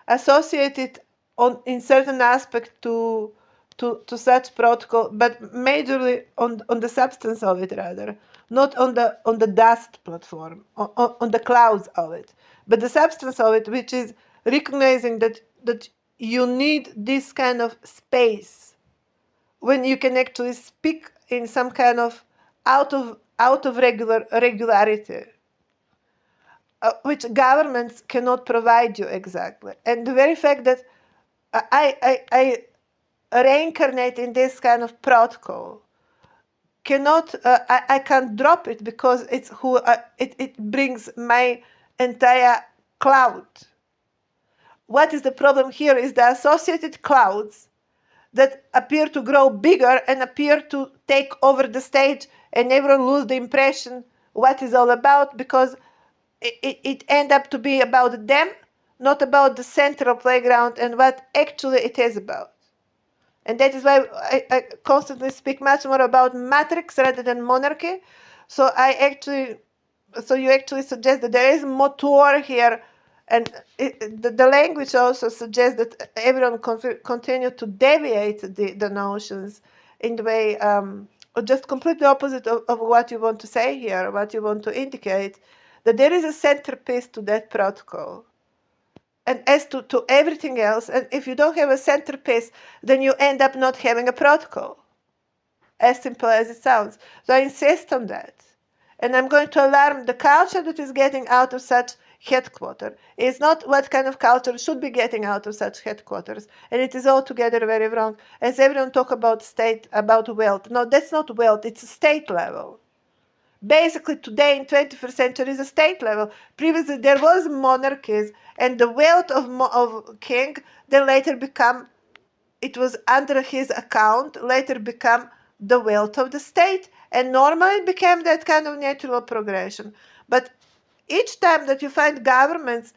associated in certain aspect to to such protocol, but majorly on the substance of it, rather, not on the dust platform, on the clouds of it, but the substance of it, which is recognizing that you need this kind of space when you can actually speak in some kind of out of regularity, which governments cannot provide you exactly. And the very fact that I reincarnate in this kind of protocol cannot I can't drop it because it's who it brings my entire cloud. What is the problem here is the associated clouds that appear to grow bigger and appear to take over the stage, and everyone lose the impression what is all about, because it end up to be about them, not about the central playground and what actually it is about. And that is why I constantly speak much more about matrix rather than monarchy. So you actually suggest that there is motor here, and the language also suggests that everyone continue to deviate the notions in the way, just completely opposite of what you want to say here, what you want to indicate, that there is a centerpiece to that protocol. And as to everything else, and if you don't have a centerpiece, then you end up not having a protocol. As simple as it sounds. So I insist on that. And I'm going to alarm the culture that is getting out of such headquarters. It's not what kind of culture should be getting out of such headquarters. And it is altogether very wrong. As everyone talk about state, about wealth. No, that's not wealth, it's a state level. Basically, today in 21st century is a state level. Previously, there was monarchies, and the wealth of king then later become, it was under his account, later become the wealth of the state, and normally it became that kind of natural progression. But each time that you find governments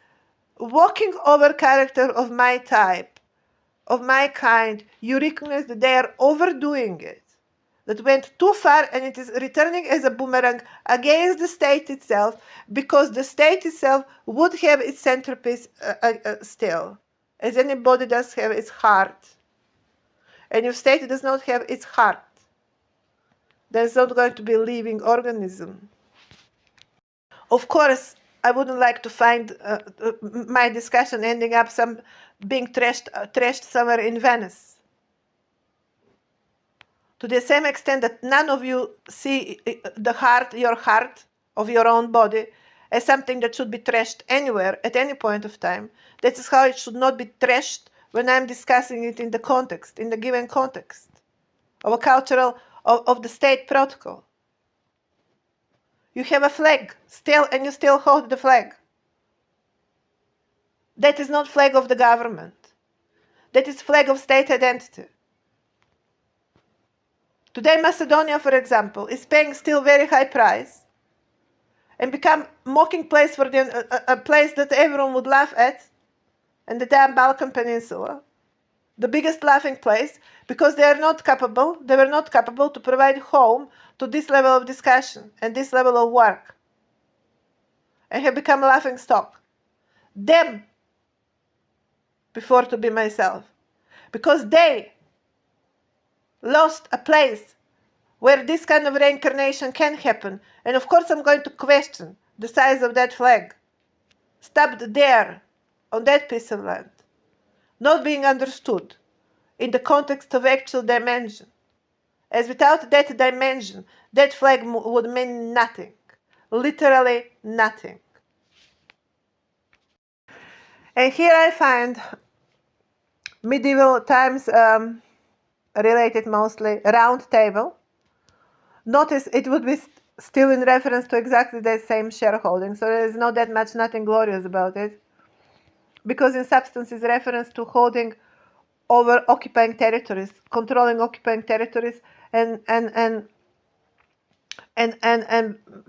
walking over character of my type, of my kind, you recognize that they are overdoing it. That went too far, and it is returning as a boomerang against the state itself, because the state itself would have its centerpiece still, as anybody does have its heart. And if state does not have its heart, there's not going to be a living organism. Of course, I wouldn't like to find my discussion ending up being trashed somewhere in Venice. To the same extent that none of you see your heart of your own body, as something that should be trashed anywhere at any point of time. That is how it should not be trashed when I'm discussing it in the context, in the given context of a cultural, of the state protocol. You have a flag still, and you still hold the flag. That is not flag of the government. That is flag of state identity. Today, Macedonia, for example, is paying still very high price and become mocking place for a place that everyone would laugh at, and the damn Balkan Peninsula, the biggest laughing place, because they were not capable to provide home to this level of discussion and this level of work, and have become a laughing stock. Them before to be myself, because they lost a place where this kind of reincarnation can happen. And of course I'm going to question the size of that flag, stabbed there, on that piece of land, not being understood in the context of actual dimension. As without that dimension, that flag would mean nothing, literally nothing. And here I find medieval times related mostly round table. Notice it would be still in reference to exactly the same shareholding, so there is not that much, nothing glorious about it, because in substance is reference to holding over occupying territories, controlling occupying territories, and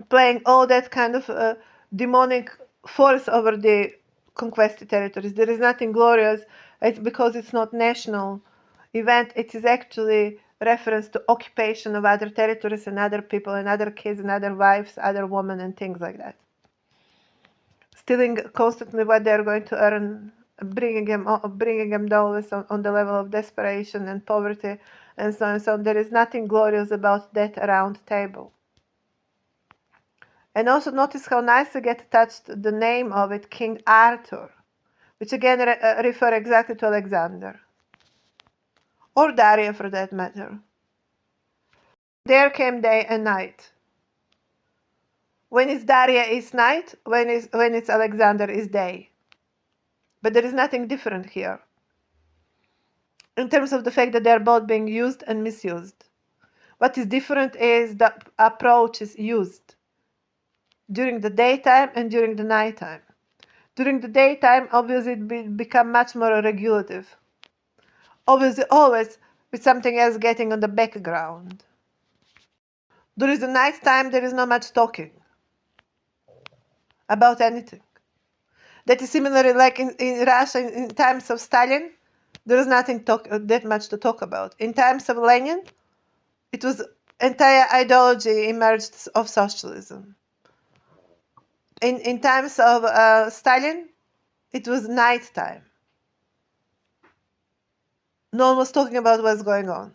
playing all that kind of demonic force over the conquested territories. There is nothing glorious. It's because it's not national event. It is actually reference to occupation of other territories and other people and other kids and other wives, other women, and things like that. Stealing constantly what they're going to earn bringing them always on the level of desperation and poverty and so on and so on. There is nothing glorious about that round table. And also notice how nicely get attached the name of it, King Arthur, which again refer exactly to Alexander. Or Daria for that matter. There came day and night. When it's Daria is night, when it's Alexander is day. But there is nothing different here in terms of the fact that they are both being used and misused. What is different is the approach is used during the daytime and during the nighttime. During the daytime, obviously, it become much more regulative. Obviously, always with something else getting on the background. During the nighttime, there is not much talking about anything. That is similarly like in Russia in times of Stalin, there is nothing that much to talk about. In times of Lenin, it was entire ideology emerged of socialism. In times of Stalin, it was nighttime. No one was talking about what's going on.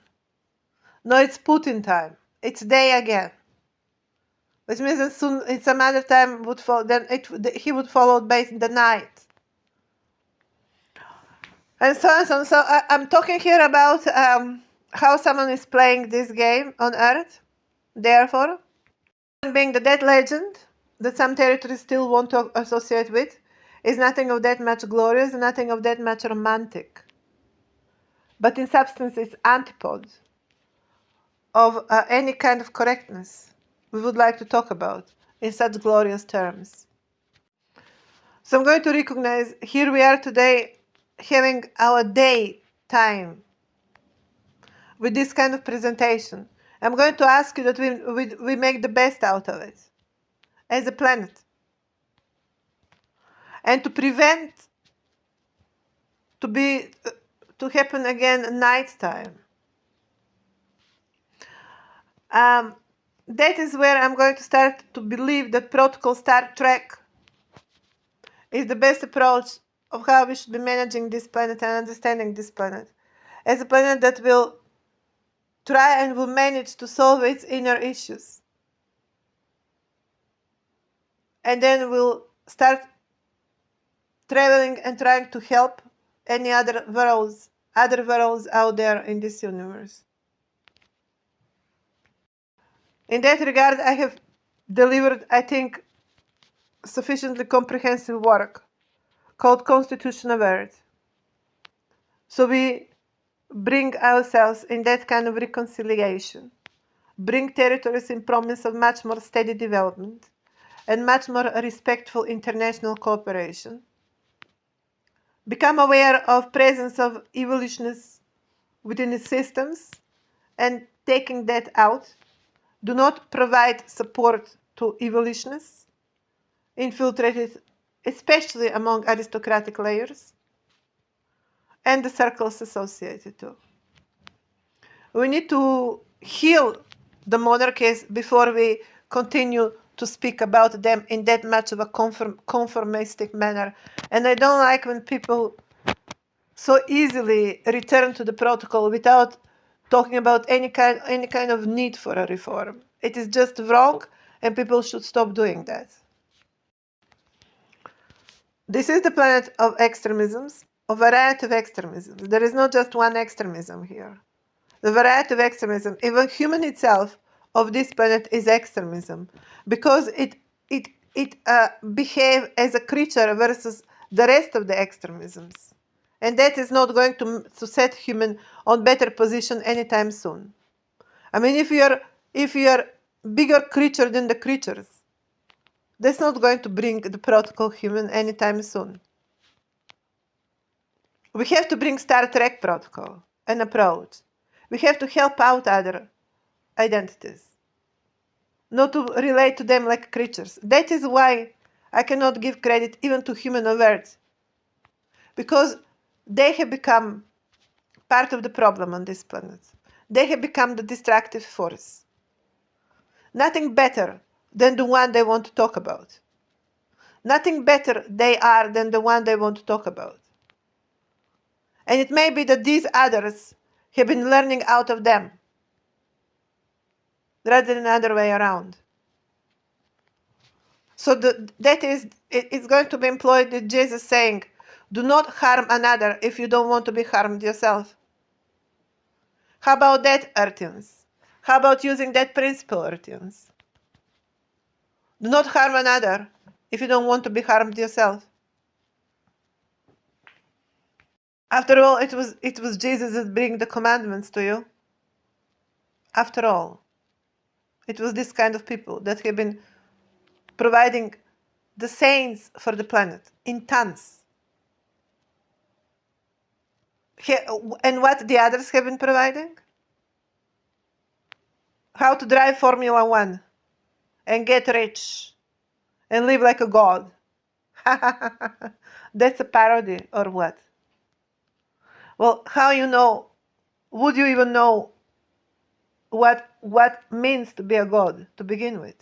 No, it's Putin time. It's day again. Which means that soon, in some other time, would follow. Then he would follow based in the night. And so on and so on. So I'm talking here about how someone is playing this game on Earth. Therefore, being the dead legend that some territories still want to associate with, is nothing of that much glorious, nothing of that much romantic. But in substance, it's antipodes of any kind of correctness we would like to talk about in such glorious terms. So I'm going to recognize here we are today having our day time with this kind of presentation. I'm going to ask you that we make the best out of it as a planet. And to prevent to happen again nighttime. That is where I'm going to start to believe that protocol Star Trek is the best approach of how we should be managing this planet and understanding this planet as a planet that will try and will manage to solve its inner issues. And then we'll start traveling and trying to help any other worlds out there in this universe. In that regard, I have delivered, I think, sufficiently comprehensive work called Constitution of Earth. So we bring ourselves in that kind of reconciliation, bring territories in promise of much more steady development and much more respectful international cooperation, become aware of presence of evolutionists within the systems and taking that out, do not provide support to evolutionists, infiltrated especially among aristocratic layers, and the circles associated to. We need to heal the monarchies before we continue to speak about them in that much of a conformistic manner. And I don't like when people so easily return to the protocol without talking about any kind of need for a reform. It is just wrong, and people should stop doing that. This is the planet of extremisms, of variety of extremisms. There is not just one extremism here. The variety of extremism, even human itself of this planet is extremism, because it behaves as a creature versus the rest of the extremisms. And that is not going to set human on better position anytime soon. I mean, if you are bigger creature than the creatures, that's not going to bring the protocol human anytime soon. We have to bring Star Trek protocol, an approach. We have to help out other identities, not to relate to them like creatures. That is why I cannot give credit even to human of Earth, because they have become part of the problem on this planet. They have become the destructive force. Nothing better than the one they want to talk about. Nothing better they are than the one they want to talk about. And it may be that these others have been learning out of them rather than the other way around. So it's going to be employed with Jesus saying, do not harm another if you don't want to be harmed yourself. How about that, Earthians? How about using that principle, Earthians? Do not harm another if you don't want to be harmed yourself. After all, it was Jesus that bring the commandments to you. After all, it was this kind of people that have been providing the saints for the planet in tons. And what the others have been providing? How to drive Formula One and get rich and live like a god. That's a parody or what? Well, how you know? Would you even know what means to be a god to begin with?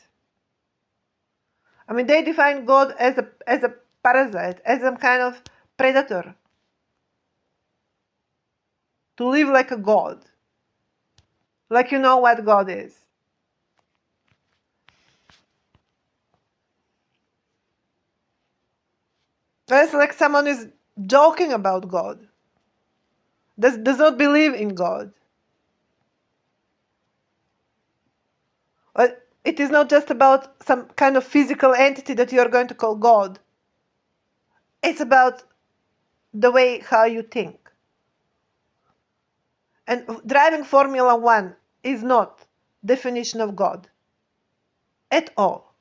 I mean, they define God as a parasite, as some kind of predator. To live like a god. Like you know what God is. It's like someone is joking about God. Does not believe in God. But it is not just about some kind of physical entity that you are going to call God. It's about the way how you think. And driving Formula One is not definition of God at all.